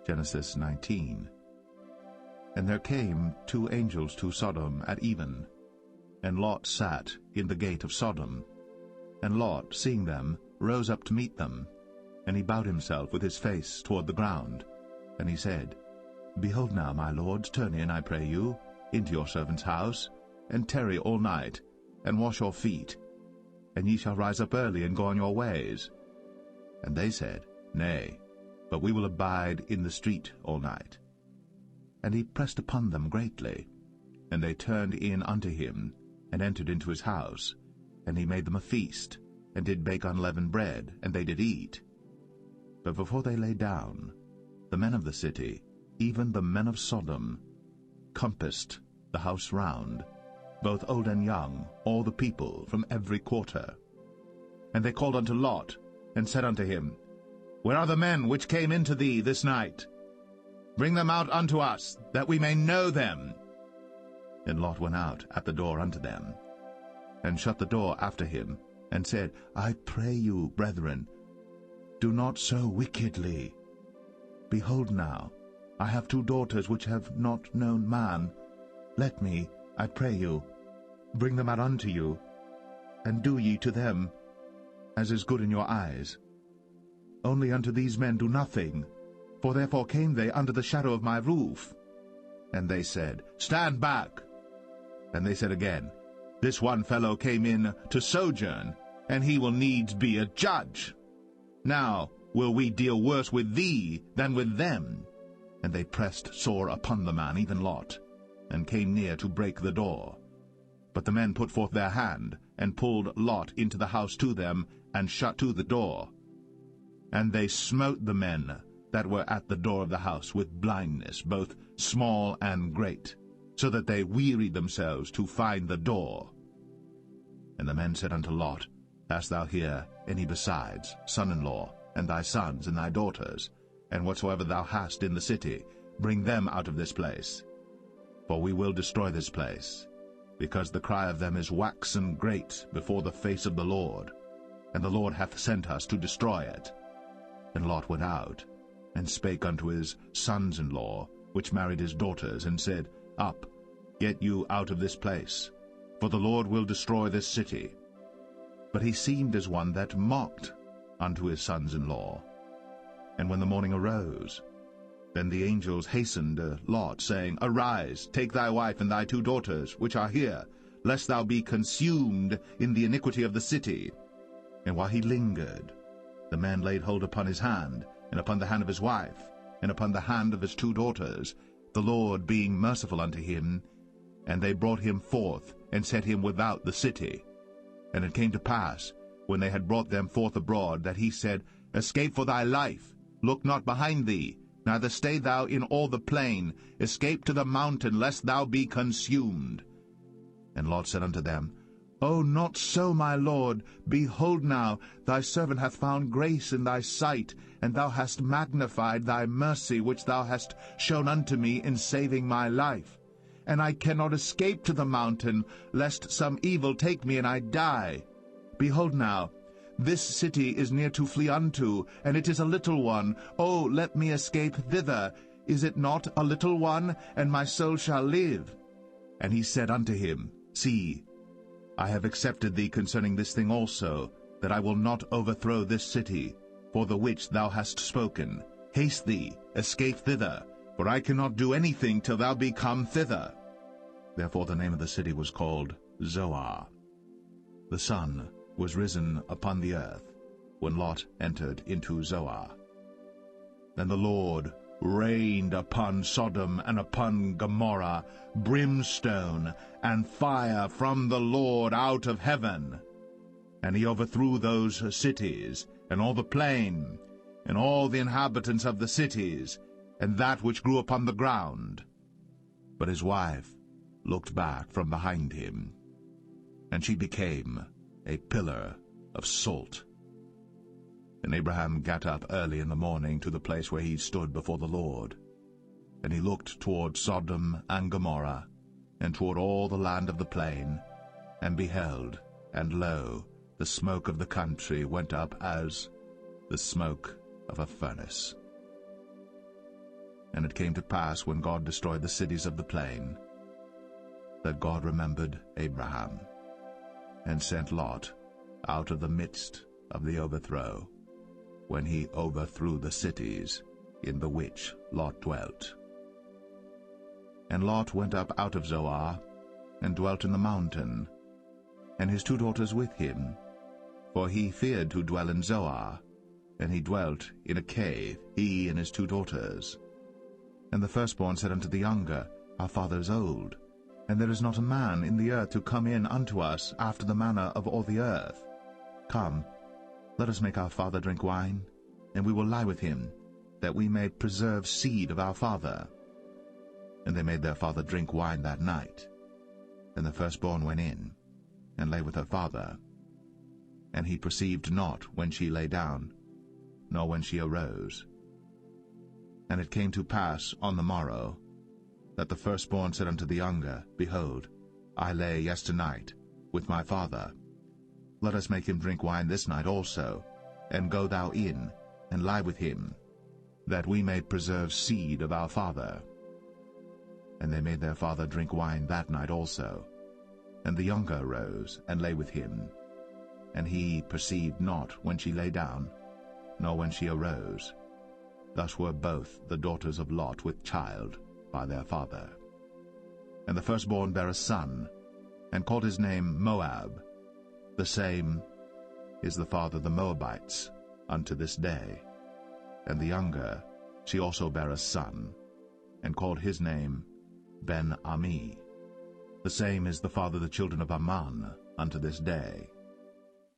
Genesis 19. And there came 2 angels to Sodom at even, and Lot sat in the gate of Sodom. And Lot, seeing them, rose up to meet them. And he bowed himself with his face toward the ground. And he said, Behold now, my lords, turn in, I pray you, into your servant's house, and tarry all night, and wash your feet, and ye shall rise up early and go on your ways. And they said, Nay, but we will abide in the street all night. And he pressed upon them greatly. And they turned in unto him, and entered into his house. And he made them a feast, and did bake unleavened bread, and they did eat. But before they lay down, the men of the city, even the men of Sodom, compassed the house round, both old and young, all the people from every quarter. And they called unto Lot, and said unto him, Where are the men which came into thee this night? Bring them out unto us, that we may know them. And Lot went out at the door unto them, and shut the door after him, and said, I pray you, brethren, do not so wickedly. Behold now, I have 2 daughters which have not known man. Let me, I pray you, bring them out unto you, and do ye to them as is good in your eyes. Only unto these men do nothing, for therefore came they under the shadow of my roof. And they said, Stand back. And they said again, This one fellow came in to sojourn, and he will needs be a judge. Now will we deal worse with thee than with them. And they pressed sore upon the man, even Lot, and came near to break the door. But the men put forth their hand, and pulled Lot into the house to them, and shut to the door. And they smote the men that were at the door of the house with blindness, both small and great, so that they wearied themselves to find the door. And the men said unto Lot, Hast thou here any besides, son-in-law, and thy sons, and thy daughters, and whatsoever thou hast in the city, bring them out of this place? For we will destroy this place, because the cry of them is waxen great before the face of the Lord, and the Lord hath sent us to destroy it. And Lot went out, and spake unto his sons-in-law, which married his daughters, and said, Up, get you out of this place, for the Lord will destroy this city. But he seemed as one that mocked unto his sons-in-law. And when the morning arose, then the angels hastened Lot, saying, Arise, take thy wife and thy 2 daughters, which are here, lest thou be consumed in the iniquity of the city. And while he lingered, the man laid hold upon his hand, and upon the hand of his wife, and upon the hand of his 2 daughters, the Lord being merciful unto him. And they brought him forth, and set him without the city. And it came to pass, when they had brought them forth abroad, that he said, Escape for thy life, look not behind thee, neither stay thou in all the plain, escape to the mountain, lest thou be consumed. And Lot said unto them, O not so, my lord. Behold now, thy servant hath found grace in thy sight, and thou hast magnified thy mercy which thou hast shown unto me in saving my life. And I cannot escape to the mountain, lest some evil take me and I die. Behold now, this city is near to flee unto, and it is a little one. O let me escape thither. Is it not a little one, and my soul shall live? And he said unto him, See, I have accepted thee concerning this thing also, that I will not overthrow this city, for the which thou hast spoken. Haste thee, escape thither, for I cannot do anything till thou be come thither. Therefore the name of the city was called Zoar. The sun was risen upon the earth when Lot entered into Zoar. Then the Lord rained upon Sodom and upon Gomorrah brimstone and fire from the Lord out of heaven. And he overthrew those cities, and all the plain, and all the inhabitants of the cities, and that which grew upon the ground. But his wife looked back from behind him, and she became a pillar of salt. And Abraham gat up early in the morning to the place where he stood before the Lord. And he looked toward Sodom and Gomorrah, and toward all the land of the plain, and beheld, and lo, the smoke of the country went up as the smoke of a furnace. And it came to pass, when God destroyed the cities of the plain, that God remembered Abraham, and sent Lot out of the midst of the overthrow, when he overthrew the cities in the which Lot dwelt. And Lot went up out of Zoar, and dwelt in the mountain, and his 2 daughters with him, for he feared to dwell in Zoar, and he dwelt in a cave, he and his 2 daughters. And the firstborn said unto the younger, Our father is old, and there is not a man in the earth to come in unto us after the manner of all the earth. Come, let us make our father drink wine, and we will lie with him, that we may preserve seed of our father. And they made their father drink wine that night. And the firstborn went in, and lay with her father. And he perceived not when she lay down, nor when she arose. And it came to pass on the morrow, that the firstborn said unto the younger, Behold, I lay yesternight with my father. Let us make him drink wine this night also, and go thou in, and lie with him, that we may preserve seed of our father. And they made their father drink wine that night also. And the younger arose, and lay with him. And he perceived not when she lay down, nor when she arose. Thus were both the daughters of Lot with child by their father. And the firstborn bare a son, and called his name Moab. The same is the father of the Moabites unto this day. And the younger, she also bare a son, and called his name Ben-Ami. The same is the father of the children of Ammon unto this day.